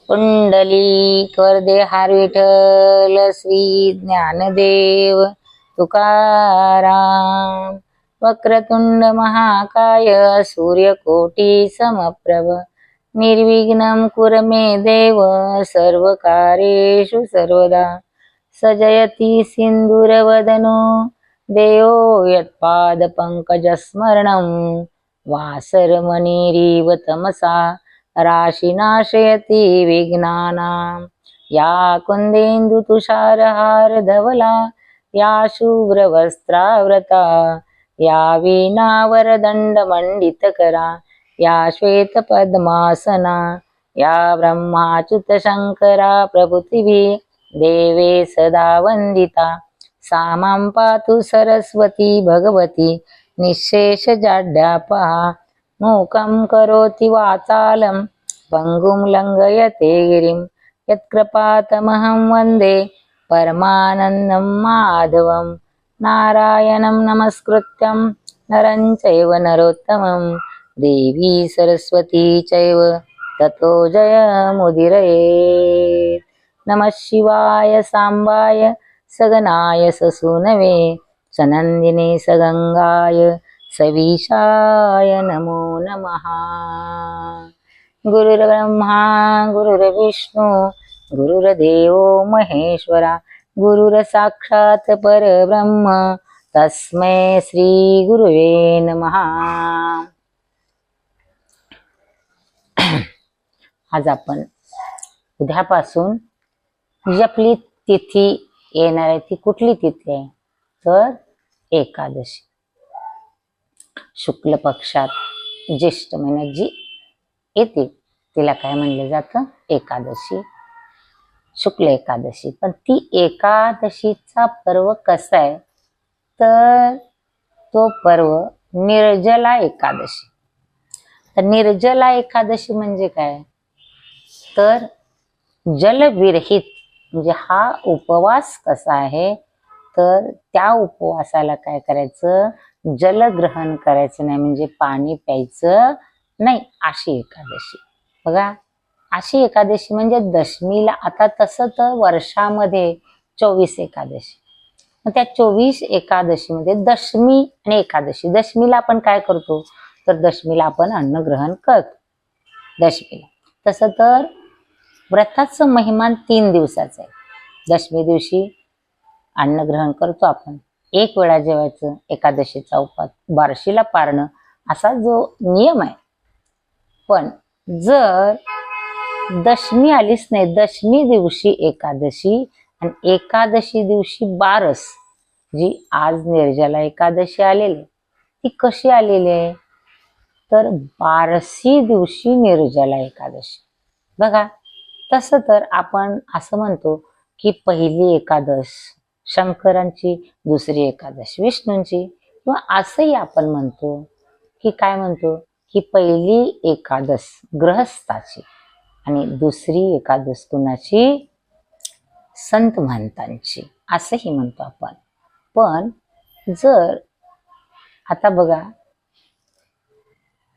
पुंडलिक वरदे हार विठ्ठल श्री ज्ञानदेव तुकाराम। वक्रतुंड महाकाय सूर्यकोटी समप्रभ निर्विघ्नं कुरु मे देव सर्वकार्येषु सर्वदा। सजयति सिंदूरवदनो देवो यत्पादपङ्कजस्मरणं वासरमणिरिव तमसा राशिनाशयति विघ्नानां। या कुन्देन्दुतुषारहारधवला या शुभ्रवस्त्रावृता या वीणावरदण्डमण्डितकरा या श्वेतपद्मासना या ब्रह्माच्युतशङ्करा प्रभृतिभिः देवे सदा वन्दिता। सा मां पातु सरस्वती भगवती निःशेषजाड्यापहा। मूकं करोति वाचालं पङ्गुं लङ्घयते गिरिं यत्कृपातमहं वन्दे परमानन्दं माधवं। नारायणं नमस्कृत्यं नरं चैव नरोत्तमं देवी सरस्वती चैव ततो जयमुदीरयेत्। नमः शिवाय सांबाय सगनाय ससूनवे सनन्दिने सगंगाय सविशाय नमो नमः। गुरुर्ब्रह्मा गुरुर्विष्णु गुरुर्देवो महेश्वरा गुरुर्साक्षात् परब्रह्म तस्मै श्री गुरुवे नमः। आज आपण उद्यापासून जी आपली तिथी येणार आहे ती कुठली तिथी आहे तर एकादशी। शुक्ल पक्षात ज्येष्ठ महिन्यात जी येते तिला काय म्हणलं जातं एकादशी, शुक्ल एकादशी। पण ती एकादशीचा पर्व कसा आहे तर तो पर्व निर्जला एकादशी। तर निर्जला एकादशी म्हणजे काय तर जलविरहित म्हणजे हा उपवास कसा आहे तर त्या उपवासाला काय करायचं जल ग्रहण करायचं नाही म्हणजे पाणी प्यायचं नाही अशी एकादशी। बघा अशी एकादशी म्हणजे दशमीला। आता तसं तर वर्षामध्ये 24 एकादशी, मग त्या 24 एकादशीमध्ये दशमी आणि एकादशी। दशमीला आपण काय करतो तर दशमीला आपण अन्न ग्रहण करतो दशमीला। तसं तर व्रताचं महिमान 3 दिवसाचं आहे। दशमी दिवशी अन्न ग्रहण करतो आपण, एक वेळा जेवायचं, एकादशीचा उपास, बार्शीला पारणं असा जो नियम आहे। पण जर दशमी आलीच नाही, दशमी दिवशी एकादशी आणि एकादशी दिवशी बारस जी आज निर्जला एकादशी आलेली ती कशी आलेली आहे तर बारसी दिवशी निर्जला एकादशी। बघा तसं तर आपण असं म्हणतो की पहिली एकादश शंकरांची, दुसरी एकादश विष्णूंची, किंवा असंही आपण म्हणतो की काय म्हणतो की पहिली एकादश गृहस्थाची आणि दुसरी एकादश कुणाची संत महंतांची असंही म्हणतो आपण। पण जर आता बघा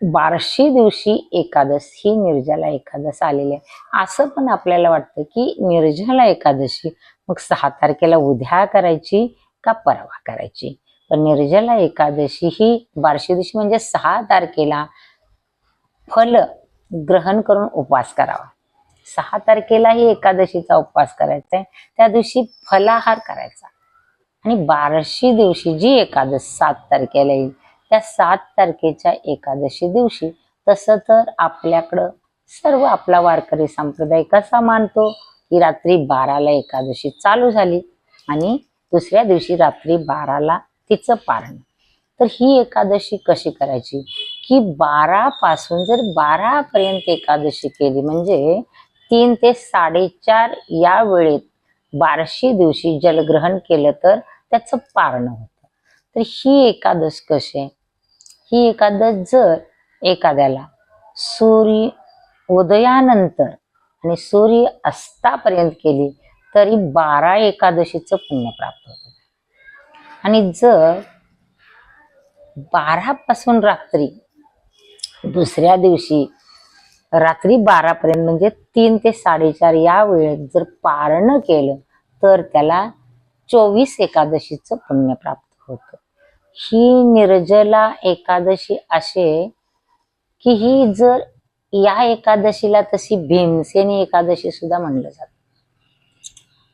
बार्शी दिवशी एकादश ही निर्जला एकादश आलेली आहे असं पण आपल्याला वाटतं की निर्जला एकादशी मग 6 तारखेला उद्या करायची का परवा करायची। पण निर्जला एकादशी ही बार्शी दिवशी म्हणजे 6 तारखेला फल ग्रहण करून उपवास करावा। 6 तारखेला ही एकादशीचा उपवास करायचा आहे, त्या दिवशी फलाहार करायचा। आणि बार्शी दिवशी जी एकादश 7 तारखेला येईल त्या 7 तारखेच्या एकादशी दिवशी तसं तर आपल्याकडं सर्व आपला वारकरी संप्रदाय कसा मानतो की रात्री 12ला एकादशी चालू झाली आणि दुसऱ्या दिवशी रात्री 12ला तिचं पारण। तर ही एकादशी कशी करायची की 12 पासून जर 12 पर्यंत एकादशी केली म्हणजे 3 ते 4:30 या वेळेत बार्शी दिवशी जलग्रहण केलं तर त्याचं पारण होतं। तर ही एकादश कशी आहे, ही एकादश जर एखाद्याला सूर्य उदयानंतर आणि सूर्य अस्तापर्यंत केली तरी 12 एकादशीचं पुण्य प्राप्त होतं। आणि जर 12 पासून रात्री दुसऱ्या दिवशी रात्री 12 पर्यंत म्हणजे 3 ते 4:30 या वेळेत जर पारण केलं तर त्याला 24 एकादशीचं पुण्य प्राप्त होतं. ही निर्जला एकादशी असे की ही जर या एकादशीला तशी भीमसेनी एकादशी सुद्धा म्हणलं जातं.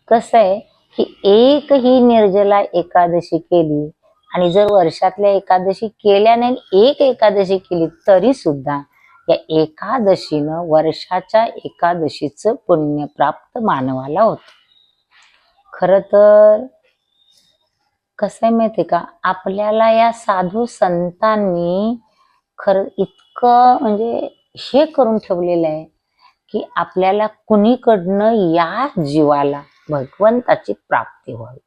कसं आहे की एक ही निर्जला एकादशी केली आणि जर वर्षातल्या एकादशी केल्या नाही, एक एकादशी केली तरी सुद्धा या एकादशीनं वर्षाच्या एकादशीचं पुण्य प्राप्त मानवाला होत. खर तर कसं आहे माहितीये का, आपल्याला या साधू संतांनी खरं इतकं म्हणजे हे करून ठेवलेलं आहे की आपल्याला कुणीकडनं या जीवाला भगवंताची प्राप्ती व्हावी.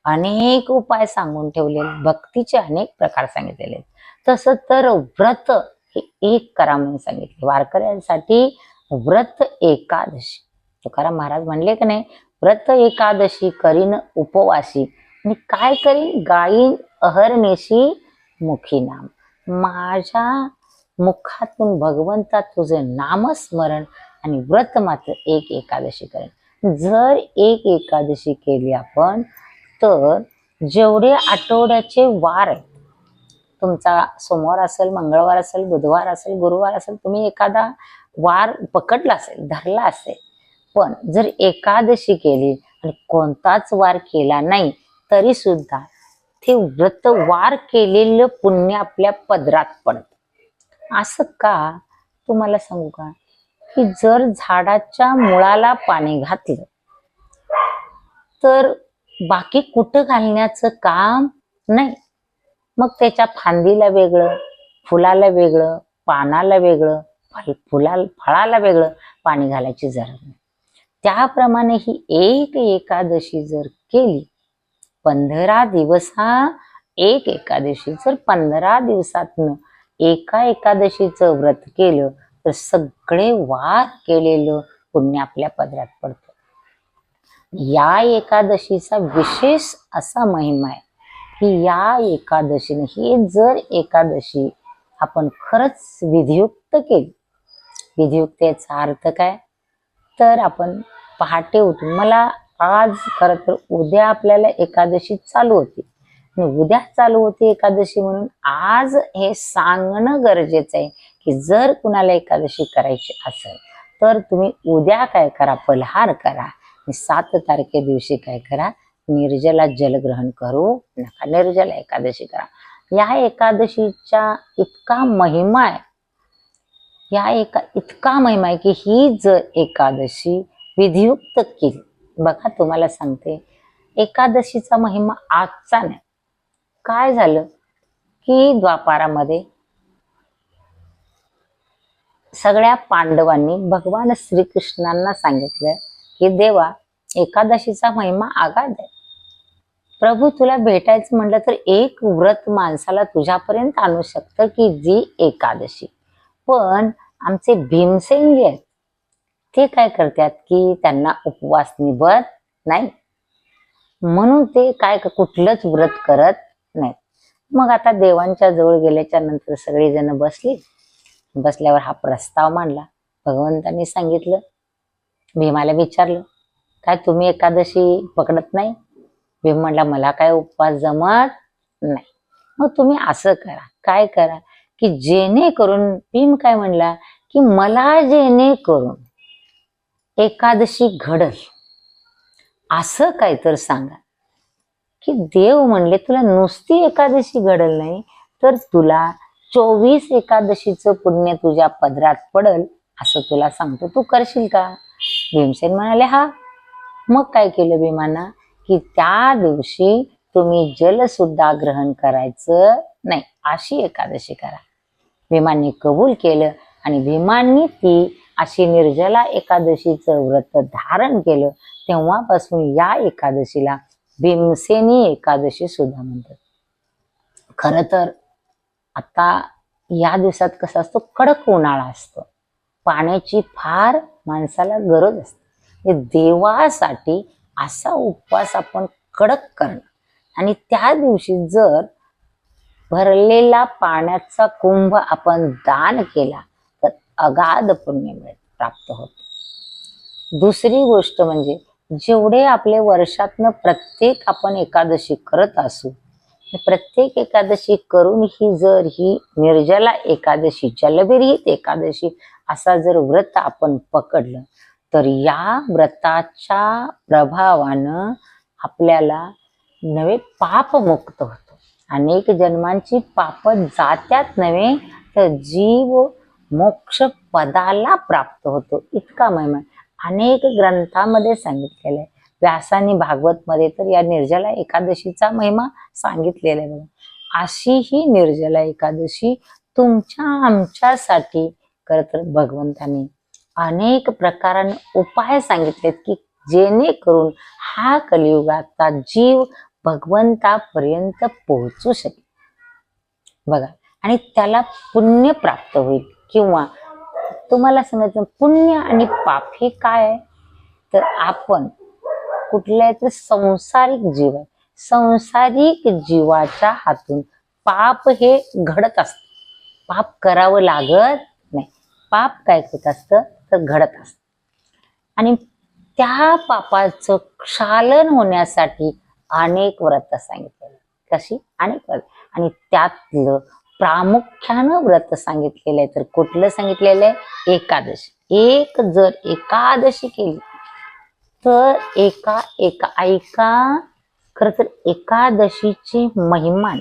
अनेक उपाय सांगून ठेवलेले, भक्तीचे अनेक प्रकार सांगितलेले. तसं तर व्रत हे एक करा म्हणून सांगितले वारकऱ्यांसाठी. व्रत एकादशी तुकाराम महाराज म्हणले की नाही, व्रत एकादशी करीन उपवासी आणि काय करीन, गायीन अहर्निशी मुखी नाम. माझ्या मुखातून भगवंता तुझं नामस्मरण आणि व्रत मात्र एक एकादशी करेन. जर एक एकादशी केली आपण तर जेवढे आठवड्याचे वार आहेत, तुमचा सोमवार असेल, मंगळवार असेल, बुधवार असेल, गुरुवार असेल, तुम्ही एखादा वार पकडला असेल, धरला असेल, पण जर एकादशी केली आणि कोणताच वार केला नाही तरी सुद्धा ते व्रत वार केलेलं पुण्य आपल्या पदरात पडत. असं का तुम्हाला सांगू का, की जर झाडाच्या मुळाला पाणी घातलं तर बाकी कुठं घालण्याचं काम नाही. मग त्याच्या फांदीला वेगळं, फुलाला वेगळं, पानाला वेगळं, फळाला वेगळं पाणी घालायची गरज नाही. त्याप्रमाणे ही एक एकादशी जर केली, 15 दिवस, हा एक एकादशी जर 15 दिवसातनं एका एकादशीचं व्रत केलं तर सगळे वार केलेलं पुण्य आपल्या पदरात पडतं. या एकादशीचा विशेष असा महिमा आहे की या एकादशीने, ही जर एकादशी आपण खरंच विधियुक्त केली, विधियुक्तेचा अर्थ काय तर आपण पहाटे उठून, मला आज खरं तर उद्या आपल्याला एकादशी चालू होती, उद्या चालू होती एकादशी म्हणून आज हे सांगणं गरजेचं आहे की जर कुणाला एकादशी करायची असेल तर तुम्ही उद्या काय करा, फलाहार करा. 7 तारखे दिवशी काय करा, निर्जला जलग्रहण करू नका, निर्जला एकादशी करा. या एकादशीचा इतका महिमा आहे, इतका महिमा आहे की ही जर एकादशी विधियुक्त केली, बघा तुम्हाला सांगते, एकादशीचा महिमा आजचा नाही. काय झालं की द्वापारामध्ये सगळ्या पांडवांनी भगवान श्रीकृष्णांना सांगितलं की देवा, एकादशीचा महिमा आगाध आहे. प्रभू, तुला भेटायचं म्हटलं तर एक व्रत माणसाला तुझ्यापर्यंत आणू शकतं की जी एकादशी. पण आमचे भीमसेन जे आहेत ते काय करतात की त्यांना उपवास निभत नाही, म्हणून ते काय कुठलंच व्रत करत नाही. मग आता देवांच्या जवळ गेल्याच्या नंतर सगळेजण बसल्यावर हा प्रस्ताव मांडला. भगवंतांनी सांगितलं, भीमाला विचारलं, काय तुम्ही एकादशी पकडत नाही? भीम म्हणला, मला काय उपवास जमत नाही. मग तुम्ही असं करा, काय करा की जेणेकरून, भीम काय म्हणला की मला जेणेकरून एकादशी घडल असं काय तर सांगा. की देव म्हणले, तुला नुसती एकादशी घडल नाही तर तुला 24 एकादशीचं पुण्य तुझ्या पदरात पडल असं तुला सांगतो, तू करशील का? भीमसेन म्हणाले, हा. मग काय केलं भीमाना की त्या दिवशी तुम्ही जल सुद्धा ग्रहण करायचं नाही, अशी एकादशी करा. भीमांनी कबूल केलं आणि भीमांनी ती अशी निर्जला एकादशीचं व्रत धारण केलं. तेव्हापासून या एकादशीला भीमसेनी एकादशी सुद्धा म्हणतात. खरं तर आता या दिवसात कसं असतं, कडक उन्हाळा असतो, पाण्याची फार माणसाला गरज असते. देवासाठी असा उपवास आपण कडक करणं आणि त्या दिवशी जर भरलेला पाण्याचा कुंभ आपण दान केला तर अगाध पुण्य प्राप्त होतं. दुसरी गोष्ट म्हणजे जेवढे आपले वर्षातनं प्रत्येक आपण एकादशी करत असू, प्रत्येक एकादशी करून ही जर ही निर्जला एकादशी, जलविरहित एकादशी असा जर व्रत आपण पकडलं, तर या व्रताच्या प्रभावानं आपल्याला नवे पाप मुक्त होतो. अनेक जन्मांची पाप जात्यात नव्हे, तर जीव मोक्ष पदाला प्राप्त होतो. इतका महिमा अनेक ग्रंथामध्ये सांगितलेला आहे. व्यासानी भागवत मध्ये तर या निर्जला एकादशीचा महिमा सांगितलेला आहे. अशी ही निर्जला एकादशी तुमच्या आमच्यासाठी खरं तर भगवंतांनी अनेक प्रकाराने उपाय सांगितलेत की जेणेकरून हा कलियुगाचा जीव भगवंतापर्यंत पोहोचू शकेल. बघा, आणि त्याला पुण्य प्राप्त होईल. किंवा तुम्हाला सांगायचं पुण्य आणि पाप हे काय आहे, तर आपण कुठल्या तर संसारिक जीव आहे, संसारिक जीवाच्या हातून पाप हे घडत असत. पाप करावं लागत नाही. पाप काय होत असतं तर घडत असत. आणि त्या पापाचं क्षालन होण्यासाठी अनेक व्रत सांगितलेलं. कशी अनेक व्रत, आणि त्यातलं प्रामुख्यानं व्रत सांगितलेलं आहे. तर कुठलं सांगितलेलं आहे? एकादशी. एक जर एकादशी केली तर ऐका खर तर एकादशीची महिमा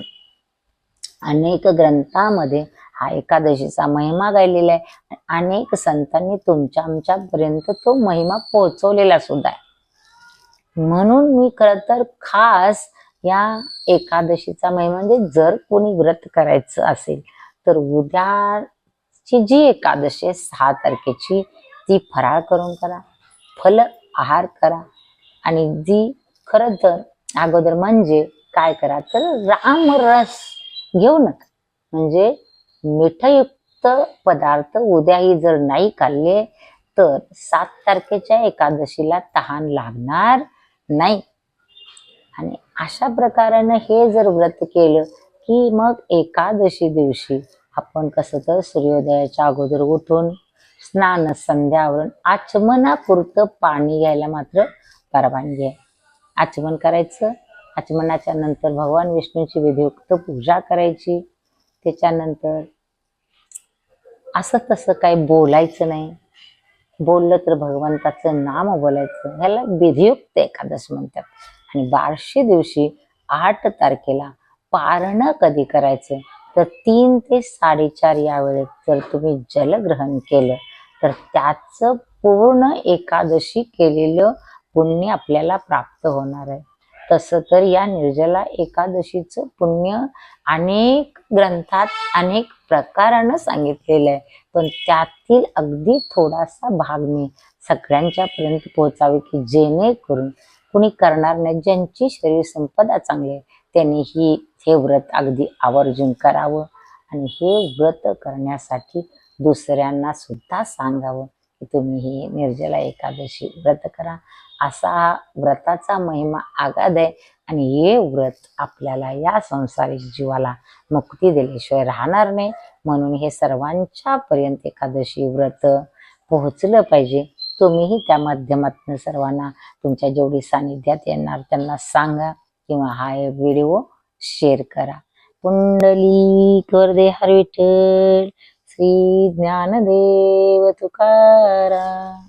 अनेक ग्रंथामध्ये हा एकादशीचा महिमा गायलेला आहे. अनेक संतांनी तुमच्या आमच्यापर्यंत तो महिमा पोहोचवलेला सुद्धा आहे. म्हणून मी खरं तर खास या एकादशीचा महिमा म्हणजे जर कोणी व्रत करायचं असेल तर उद्याची जी एकादशी आहे 6 तारखेची, ती फराळ करून करा, फल आहार करा. आणि जी खरं तर अगोदर म्हणजे काय करा तर रामरस घेऊ नका. म्हणजे मिठयुक्त पदार्थ उद्याही जर नाही खाल्ले तर 7 तारखेच्या एकादशीला तहान लागणार नाही. आणि अशा प्रकाराने हे जर व्रत केलं की मग एकादशी दिवशी आपण कसं तर सूर्योदयाच्या अगोदर उठून स्नान संध्यावरून आचमनापुरतं पाणी घ्यायला मात्र परवानगी आहे. आचमन करायचं. आचमनाच्या नंतर भगवान विष्णूची विधियुक्त पूजा करायची. त्याच्यानंतर असं तसं काही बोलायचं नाही. बोललं तर भगवंताचं नाम बोलायचं. ह्याला विधियुक्त एकादश म्हणतात. आणि 12शी दिवशी 8 तारखेला पारणं कधी करायचं तर 3 ते 4:30 या वेळेत जर तुम्ही जलग्रहण केलं तर त्याचं पूर्ण एकादशी केलेलं पुण्य आपल्याला प्राप्त होणार आहे. तसं तर या निर्जला एकादशीचं पुण्य अनेक ग्रंथात अनेक प्रकारानं सांगितलेलं आहे. पण त्यातील अगदी थोडासा भाग मी सगळ्यांच्या पर्यंत पोहोचावे की जेणेकरून कुणी करणार नाही, ज्यांची शरीर संपदा चांगली आहे त्यांनी हे व्रत अगदी आवर्जून करावं. आणि हे व्रत करण्यासाठी दुसऱ्यांना सुद्धा सांगावं की तुम्ही ही निर्जला एकादशी व्रत करा. असा व्रताचा महिमा आगाध आहे. आणि हे व्रत आपल्याला या संसारिक जीवाला मुक्ती दिल्याशिवाय राहणार नाही. म्हणून हे सर्वांच्या पर्यंत एकादशी व्रत पोहोचलं पाहिजे. तुम्हीही त्या माध्यमातून सर्वांना तुमच्या जेवढी सानिध्यात येणार त्यांना सांगा किंवा हा व्हिडिओ शेअर करा. पुंडलिक वरदे हर विठ्ठल, श्री ज्ञानदेव तुकाराम.